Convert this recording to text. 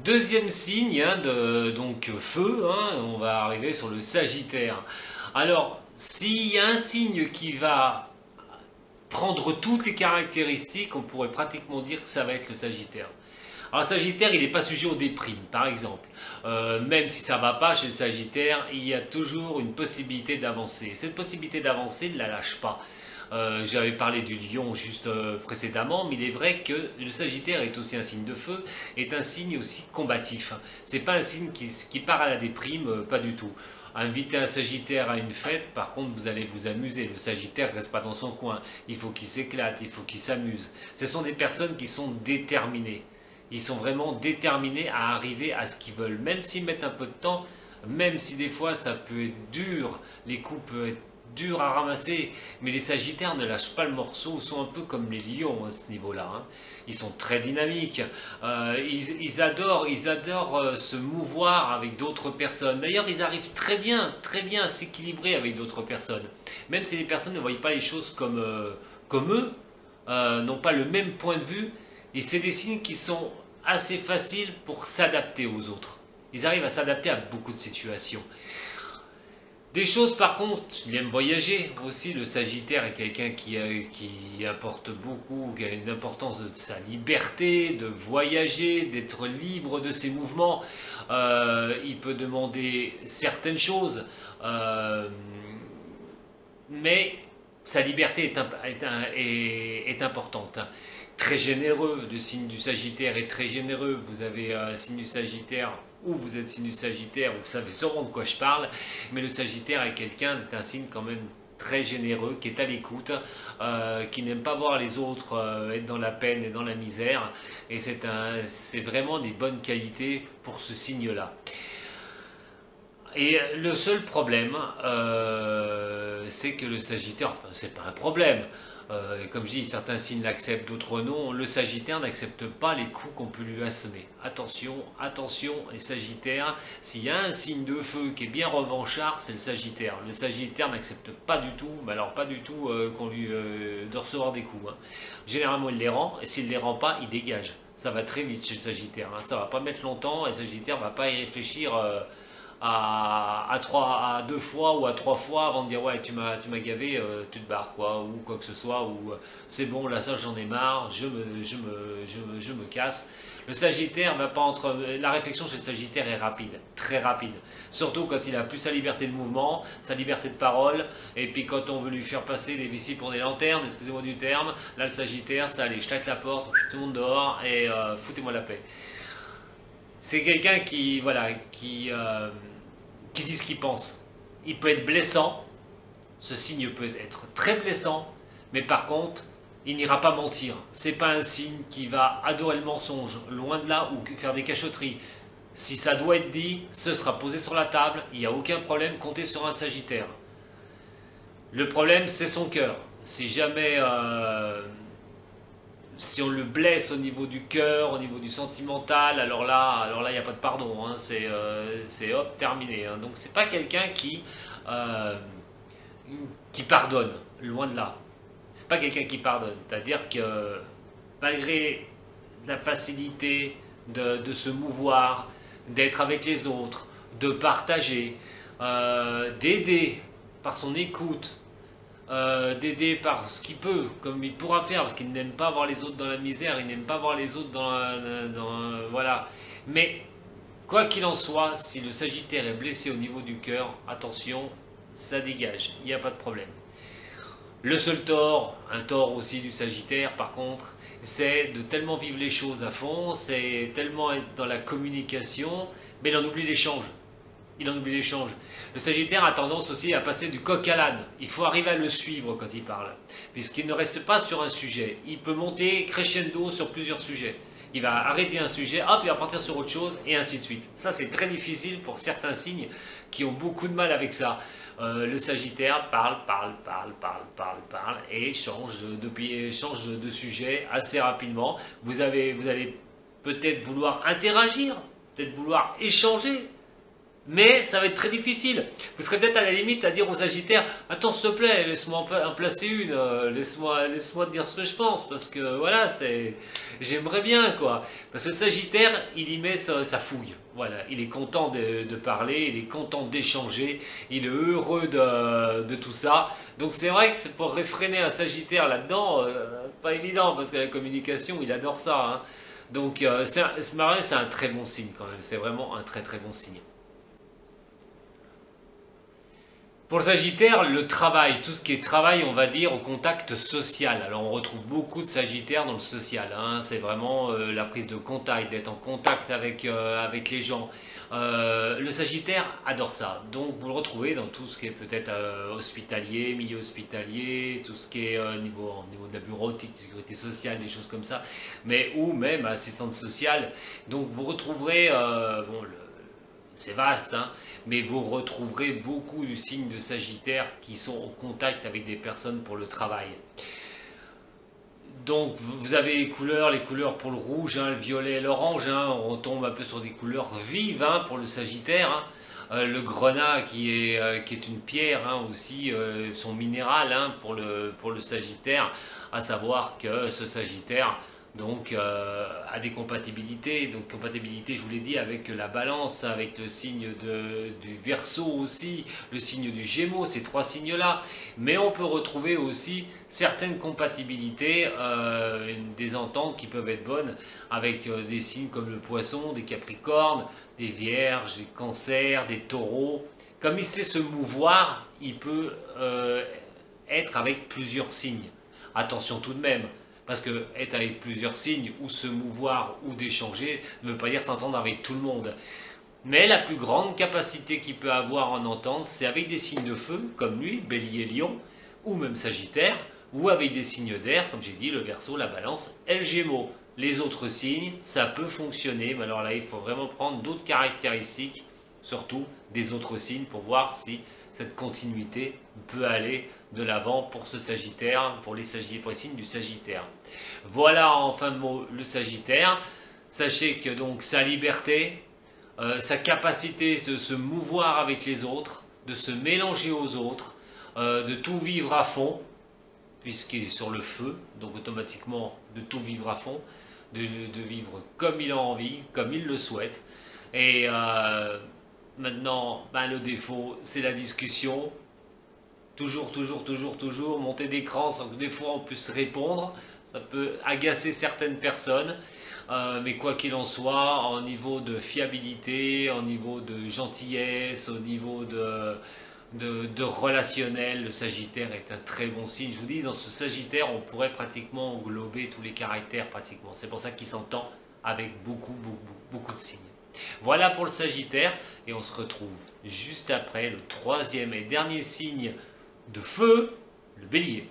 Deuxième signe, hein, donc feu, hein, on va arriver sur le Sagittaire. Alors, s'il y a un signe qui va prendre toutes les caractéristiques, on pourrait pratiquement dire que ça va être le Sagittaire. Alors, le Sagittaire, il n'est pas sujet aux déprimes, par exemple. Même si ça ne va pas chez le Sagittaire, il y a toujours une possibilité d'avancer. Cette possibilité d'avancer ne la lâche pas. J'avais parlé du lion juste précédemment, mais il est vrai que le Sagittaire est aussi un signe de feu, est un signe aussi combatif. C'est pas un signe qui part à la déprime, pas du tout. Inviter un Sagittaire à une fête, par contre, vous allez vous amuser. Le Sagittaire reste pas dans son coin. Il faut qu'il s'éclate, il faut qu'il s'amuse. Ce sont des personnes qui sont déterminées. Ils sont vraiment déterminés à arriver à ce qu'ils veulent, même s'ils mettent un peu de temps, même si des fois ça peut être dur, les coups peuvent être durs à ramasser, mais les Sagittaires ne lâchent pas le morceau, sont un peu comme les lions à ce niveau-là. Hein. Ils sont très dynamiques, ils adorent se mouvoir avec d'autres personnes. D'ailleurs, ils arrivent très bien à s'équilibrer avec d'autres personnes. Même si les personnes ne voient pas les choses comme eux, n'ont pas le même point de vue, et c'est des signes qui sont assez faciles pour s'adapter aux autres. Ils arrivent à s'adapter à beaucoup de situations. Des choses par contre, il aime voyager aussi. Le Sagittaire est quelqu'un qui apporte beaucoup, qui a une importance de sa liberté, de voyager, d'être libre de ses mouvements. Il peut demander certaines choses, mais sa liberté est importante. Très généreux, le signe du Sagittaire est très généreux. Vous avez un signe du Sagittaire, ou vous êtes signe du Sagittaire, vous savez sûrement de quoi je parle, mais le Sagittaire est un signe quand même très généreux, qui est à l'écoute, qui n'aime pas voir les autres être dans la peine et dans la misère, et c'est vraiment des bonnes qualités pour ce signe-là. Et le seul problème, c'est que le Sagittaire, enfin c'est pas un problème, comme je dis, certains signes l'acceptent, d'autres non. Le Sagittaire n'accepte pas les coups qu'on peut lui assommer. Attention, attention, les Sagittaires, s'il y a un signe de feu qui est bien revanchard, c'est le Sagittaire. Le Sagittaire n'accepte pas du tout, mais alors pas du tout de recevoir des coups. Hein. Généralement, il les rend, et s'il ne les rend pas, il dégage. Ça va très vite chez le Sagittaire. Hein. Ça va pas mettre longtemps, et le Sagittaire va pas y réfléchir. À deux fois ou à trois fois avant de dire ouais tu m'as gavé, tu te barres quoi, ou quoi que ce soit, ou c'est bon là ça j'en ai marre, je me casse. Le Sagittaire va pas entre... La réflexion chez le Sagittaire est rapide, très rapide. Surtout quand il a plus sa liberté de mouvement, sa liberté de parole, et puis quand on veut lui faire passer des vessies pour des lanternes, excusez-moi du terme, là le Sagittaire, ça allez, je claque la porte, tout le monde dehors, et foutez-moi la paix. C'est quelqu'un qui dit ce qu'il pense. Il peut être blessant, ce signe peut être très blessant, mais par contre, il n'ira pas mentir. C'est pas un signe qui va adorer le mensonge, loin de là, ou faire des cachotteries. Si ça doit être dit, ce sera posé sur la table, il n'y a aucun problème, comptez sur un Sagittaire. Le problème, c'est son cœur. Si jamais si on le blesse au niveau du cœur, au niveau du sentimental, alors là, il n'y a pas de pardon. Hein, c'est hop, terminé. Hein. Donc c'est pas quelqu'un euh, qui pardonne, loin de là. C'est pas quelqu'un qui pardonne. C'est-à-dire que malgré la facilité de se mouvoir, d'être avec les autres, de partager, d'aider par son écoute, d'aider par ce qu'il peut, comme il pourra faire, parce qu'il n'aime pas voir les autres dans la misère, il n'aime pas voir les autres voilà. Mais quoi qu'il en soit, si le Sagittaire est blessé au niveau du cœur, attention, ça dégage, il n'y a pas de problème. Le seul tort, un tort aussi du Sagittaire par contre, c'est de tellement vivre les choses à fond, c'est tellement être dans la communication, mais il en oublie l'échange. Il en oublie l'échange. Le Sagittaire a tendance aussi à passer du coq à l'âne. Il faut arriver à le suivre quand il parle, puisqu'il ne reste pas sur un sujet. Il peut monter crescendo sur plusieurs sujets. Il va arrêter un sujet, hop, il va partir sur autre chose, et ainsi de suite. Ça, c'est très difficile pour certains signes qui ont beaucoup de mal avec ça. Le Sagittaire parle, et change de sujet assez rapidement. Vous allez peut-être vouloir interagir, peut-être vouloir échanger, Mais ça va être très difficile. Vous serez peut-être à la limite à dire aux Sagittaires, attends s'il te plaît, laisse-moi en placer une, laisse-moi te dire ce que je pense, parce que voilà, j'aimerais bien quoi. Parce que Sagittaire, il y met sa fouille. Voilà, il est content de parler, il est content d'échanger, il est heureux de tout ça. Donc c'est vrai que c'est pour réfréner un Sagittaire là-dedans, pas évident, parce que la communication, il adore ça, hein. Donc c'est un très bon signe quand même, c'est vraiment un très très bon signe. Pour le Sagittaire, le travail, tout ce qui est travail, on va dire, au contact social. Alors on retrouve beaucoup de Sagittaires dans le social, hein. C'est vraiment la prise de contact, d'être en contact avec les gens. Le Sagittaire adore ça, donc vous le retrouvez dans tout ce qui est peut-être hospitalier, milieu hospitalier, tout ce qui est au niveau de la bureautique, de sécurité sociale, des choses comme ça, mais ou même assistante sociale. Donc vous retrouverez, bon, c'est vaste, hein, mais vous retrouverez beaucoup du signe de Sagittaire qui sont au contact avec des personnes pour le travail. Donc vous avez les couleurs pour le rouge, hein, le violet et l'orange, hein, on retombe un peu sur des couleurs vives, hein, pour le Sagittaire, hein. Le grenat qui est une pierre, hein, aussi, son minéral, hein, pour le Sagittaire, à savoir que ce Sagittaire donc a des compatibilités, donc compatibilité je vous l'ai dit avec la balance, avec le signe du Verseau aussi, le signe du Gémeaux, ces trois signes là, mais on peut retrouver aussi certaines compatibilités, des ententes qui peuvent être bonnes avec des signes comme le Poisson, des Capricornes, des Vierges, des Cancers, des Taureaux. Comme il sait se mouvoir, il peut être avec plusieurs signes. Attention tout de même, parce que être avec plusieurs signes, ou se mouvoir, ou d'échanger, ne veut pas dire s'entendre avec tout le monde. Mais la plus grande capacité qu'il peut avoir en entente, c'est avec des signes de feu, comme lui, Bélier, Lion, ou même Sagittaire, ou avec des signes d'air, comme j'ai dit, le Verseau, la Balance et le Gémeaux. Les autres signes, ça peut fonctionner, mais alors là, il faut vraiment prendre d'autres caractéristiques, surtout des autres signes, pour voir si cette continuité peut aller de l'avant pour ce Sagittaire, pour les signes du Sagittaire. Voilà en fin de mot le Sagittaire. Sachez que donc sa liberté, sa capacité de se mouvoir avec les autres, de se mélanger aux autres, de tout vivre à fond, puisqu'il est sur le feu, donc automatiquement de tout vivre à fond, de vivre comme il a envie, comme il le souhaite. Et maintenant, ben, le défaut, c'est la discussion. Toujours, monter d'écran sans que des fois on puisse répondre. Ça peut agacer certaines personnes. Mais quoi qu'il en soit, au niveau de fiabilité, au niveau de gentillesse, au niveau de relationnel, le Sagittaire est un très bon signe. Je vous dis, dans ce Sagittaire, on pourrait pratiquement englober tous les caractères pratiquement. C'est pour ça qu'il s'entend avec beaucoup de signes. Voilà pour le Sagittaire, et on se retrouve juste après le troisième et dernier signe de feu, le Bélier.